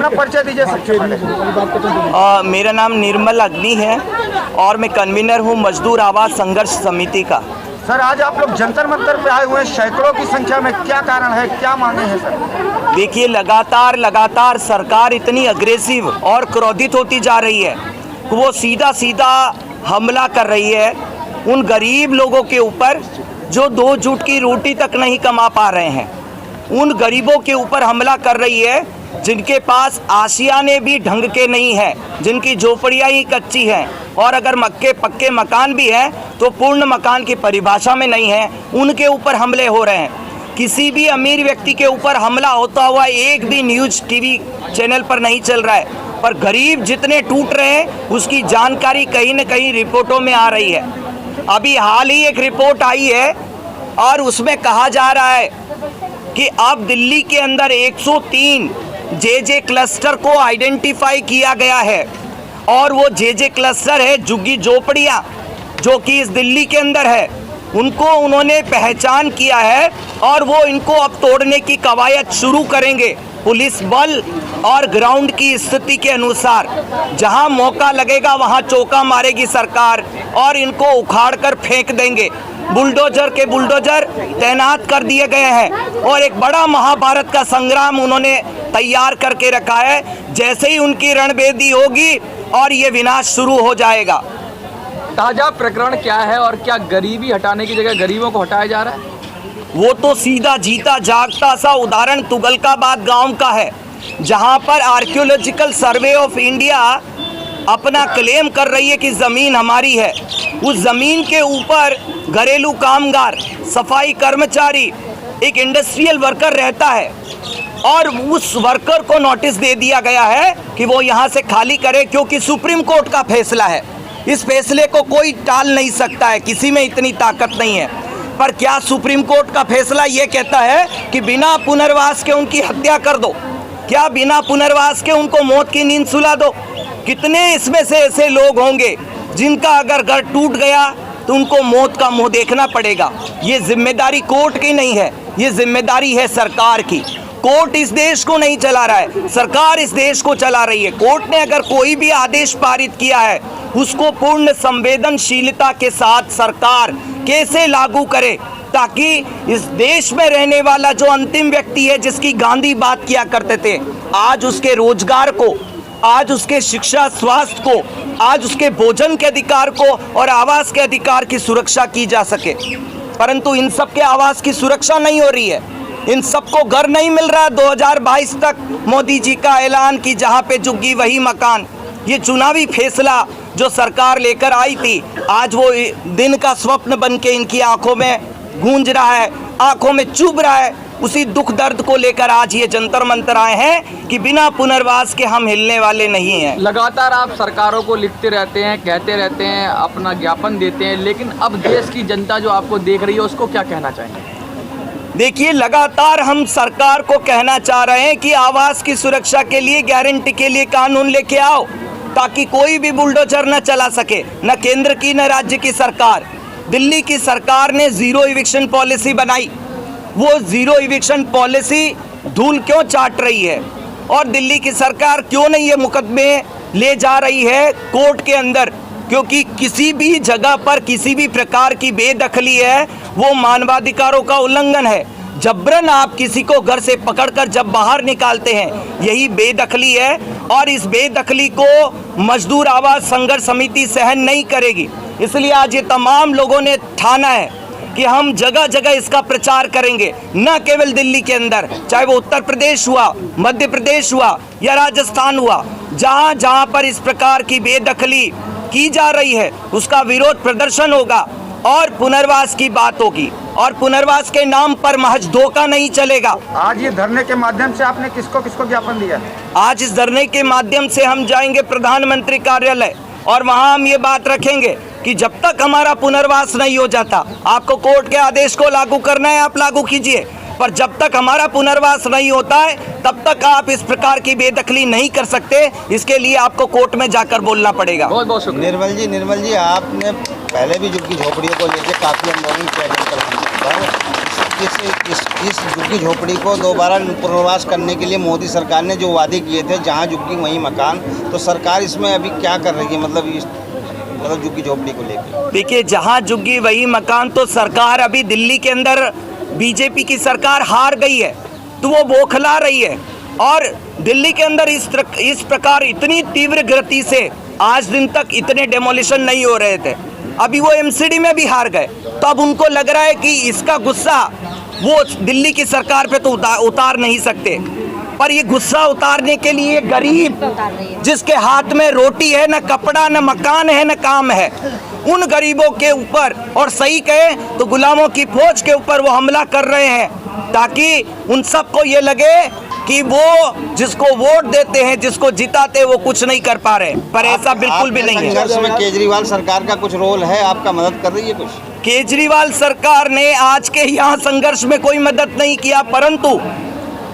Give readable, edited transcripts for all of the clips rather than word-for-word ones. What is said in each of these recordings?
अपना परिचय दीजिए सबसे पहले। मेरा नाम निर्मल अग्नि है और मैं कन्वीनर हूँ मजदूर आवाज संघर्ष समिति का। सर, आज आप लोग जंतर मंतर पे आए हुए हैं सैकड़ों की संख्या में, क्या कारण है, क्या मांगे हैं सर? देखिए, लगातार सरकार इतनी अग्रेसिव और क्रोधित होती जा रही है, वो सीधा सीधा हमला कर रही है उन गरीब लोगों के ऊपर जो 2 जूट की रोटी तक नहीं कमा पा रहे हैं। उन गरीबों के ऊपर हमला कर रही है जिनके पास आशियाने भी ढंग के नहीं है, जिनकी झोपड़ियाँ ही कच्ची हैं, और अगर पक्के मकान भी हैं तो पूर्ण मकान की परिभाषा में नहीं है, उनके ऊपर हमले हो रहे हैं। किसी भी अमीर व्यक्ति के ऊपर हमला होता हुआ एक भी न्यूज़ टीवी चैनल पर नहीं चल रहा है, पर गरीब जितने टूट रहे हैं उसकी जानकारी कहीं न कहीं रिपोर्टों में आ रही है। अभी हाल ही एक रिपोर्ट आई है और उसमें कहा जा रहा है कि अब दिल्ली के अंदर 103 जे क्लस्टर को आइडेंटिफाई किया गया है, और वो जे क्लस्टर है झुग्गी झोपड़ियाँ जो कि इस दिल्ली के अंदर है, उनको उन्होंने पहचान किया है और वो इनको अब तोड़ने की कवायद शुरू करेंगे। पुलिस बल और ग्राउंड की स्थिति के अनुसार जहां मौका लगेगा वहां चौका मारेगी सरकार और इनको उखाड़ कर फेंक देंगे। बुलडोजर के बुलडोजर तैनात कर दिए गए हैं और एक बड़ा महाभारत का संग्राम उन्होंने तैयार करके रखा है। जैसे ही उनकी रणभेदी होगी और ये विनाश शुरू हो जाएगा। ताजा प्रकरण क्या है और क्या गरीबी हटाने की जगह गरीबों को हटाया जा रहा है? वो तो सीधा जीता जागता सा उदाहरण तुगलकाबाद गांव का है, जहां पर आर्कियोलॉजिकल सर्वे ऑफ इंडिया अपना क्लेम कर रही है कि ज़मीन हमारी है। उस ज़मीन के ऊपर घरेलू कामगार, सफाई कर्मचारी, एक इंडस्ट्रियल वर्कर रहता है और उस वर्कर को नोटिस दे दिया गया है कि वो यहाँ से खाली करे, क्योंकि सुप्रीम कोर्ट का फैसला है। इस फैसले को कोई टाल नहीं सकता है, किसी में इतनी ताकत नहीं है। पर क्या सुप्रीम कोर्ट का फैसला ये कहता है कि बिना पुनर्वास के उनकी हत्या कर दो? क्या बिना पुनर्वास के उनको मौत की नींद सुला दो? कितने इसमें से ऐसे लोग होंगे जिनका अगर घर टूट गया तो उनको मौत का मुंह देखना पड़ेगा? ये जिम्मेदारी कोर्ट की नहीं है, ये जिम्मेदारी है सरकार की। कोर्ट इस देश को नहीं चला रहा है, सरकार इस देश को चला रही है। कोर्ट ने अगर कोई भी आदेश पारित किया है उसको पूर्ण संवेदनशीलता के साथ सरकार कैसे लागू करे, ताकि इस देश में रहने वाला जो अंतिम व्यक्ति है, जिसकी गांधी बात किया करते थे, आज उसके रोजगार को, आज उसके शिक्षा स्वास्थ्य को, आज उसके भोजन के अधिकार को और आवास के अधिकार की सुरक्षा की जा सके। परंतु इन सब के आवास की सुरक्षा नहीं हो रही है, इन सबको घर नहीं मिल रहा। 2022 तक मोदी जी का ऐलान कि जहाँ पे झुग्गी वही मकान, ये चुनावी फैसला जो सरकार लेकर आई थी, आज वो दिन का स्वप्न बन के इनकी आंखों में गूंज रहा है, आंखों में चुभ रहा है। उसी दुख दर्द को लेकर आज ये जंतर मंतर आए हैं कि बिना पुनर्वास के हम हिलने वाले नहीं हैं। लगातार आप सरकारों को लिखते रहते हैं, कहते रहते हैं, अपना ज्ञापन देते हैं, लेकिन अब देश की जनता जो आपको देख रही है उसको क्या कहना चाहेंगे? देखिए, लगातार हम सरकार को कहना चाह रहे हैं कि आवास की सुरक्षा के लिए, गारंटी के लिए कानून लेके आओ, ताकि कोई भी बुलडोजर न चला सके, न केंद्र की न राज्य की सरकार। दिल्ली की सरकार ने जीरो इविक्शन पॉलिसी बनाई, वो जीरो इविक्शन पॉलिसी धूल क्यों चाट रही है? और दिल्ली की सरकार क्यों नहीं ये मुकदमे ले जा रही है कोर्ट के अंदर? क्योंकि किसी भी जगह पर किसी भी प्रकार की बेदखली है वो मानवाधिकारों का उल्लंघन है। जबरन आप किसी को घर से पकड़कर जब बाहर निकालते हैं, यही बेदखली है, और इस बेदखली को मजदूर आवाज संघर्ष समिति सहन नहीं करेगी। इसलिए आज ये तमाम लोगों ने ठाना है कि हम जगह जगह इसका प्रचार करेंगे, न केवल दिल्ली के अंदर, चाहे वो उत्तर प्रदेश हुआ, मध्य प्रदेश हुआ या राजस्थान हुआ, जहाँ जहाँ पर इस प्रकार की बेदखली की जा रही है उसका विरोध प्रदर्शन होगा और पुनर्वास की बात होगी, और पुनर्वास के नाम पर महज धोखा नहीं चलेगा। आज ये धरने के माध्यम से आपने किसको किसको ज्ञापन दिया? आज इस धरने के माध्यम से हम जाएंगे प्रधानमंत्री कार्यालय और वहां हम ये बात रखेंगे कि जब तक हमारा पुनर्वास नहीं हो जाता, आपको कोर्ट के आदेश को लागू करना है, आप लागू कीजिए, पर जब तक हमारा पुनर्वास नहीं होता है तब तक आप इस प्रकार की बेदखली नहीं कर सकते। इसके लिए आपको कोर्ट में जाकर बोलना पड़ेगा। बहुत बहुत शुक्रिया। निर्मल जी, आपने पहले भी झुग्गी झोपड़ियों को लेकर काफ़ी आंदोलन किया, इस झुग्गी झोपड़ी को दोबारा पुनर्वास करने के लिए मोदी सरकार ने जो वादे किए थे, जहाँ झुग्गी वहीं मकान, तो सरकार इसमें अभी क्या कर रही है, मतलब झुग्गी झोपड़ी को लेकर? देखिए, जहाँ झुग्गी वही मकान, तो सरकार अभी दिल्ली के अंदर बीजेपी की सरकार हार गई है, तो वो बौखला रही है। और दिल्ली के अंदर इस प्रकार इतनी तीव्र गति से आज दिन तक इतने डेमोलिशन नहीं हो रहे थे। अभी वो एमसीडी में भी हार गए, तो अब उनको लग रहा है कि इसका गुस्सा वो दिल्ली की सरकार पे तो उतार नहीं सकते। पर ये गुस्सा उतारने के लिए गरीब, जिसके हाथ में रोटी है, न कपड़ा, न मकान है, न काम है, उन गरीबों के ऊपर, और सही कहे तो गुलामों की फौज के ऊपर वो हमला कर रहे हैं, ताकि उन सबको ये लगे कि वो जिसको वोट देते हैं, जिसको जिताते हैं, वो कुछ नहीं कर पा रहे। पर ऐसा बिल्कुल भी नहीं है। संघर्ष में केजरीवाल सरकार का कुछ रोल है, आपका मदद कर रही है कुछ? केजरीवाल सरकार ने आज के यहाँ संघर्ष में कोई मदद नहीं किया, परंतु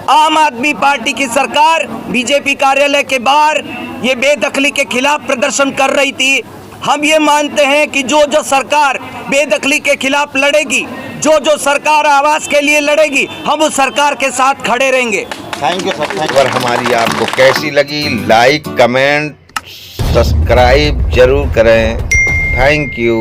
आम आदमी पार्टी की सरकार बीजेपी कार्यालय के बाहर ये बेदखली के खिलाफ प्रदर्शन कर रही थी। हम ये मानते हैं कि जो सरकार बेदखली के खिलाफ लड़ेगी, जो सरकार आवास के लिए लड़ेगी, हम उस सरकार के साथ खड़े रहेंगे। Thank you sir. खबर हमारी आपको कैसी लगी, लाइक, कमेंट, सब्सक्राइब जरूर करें। Thank you.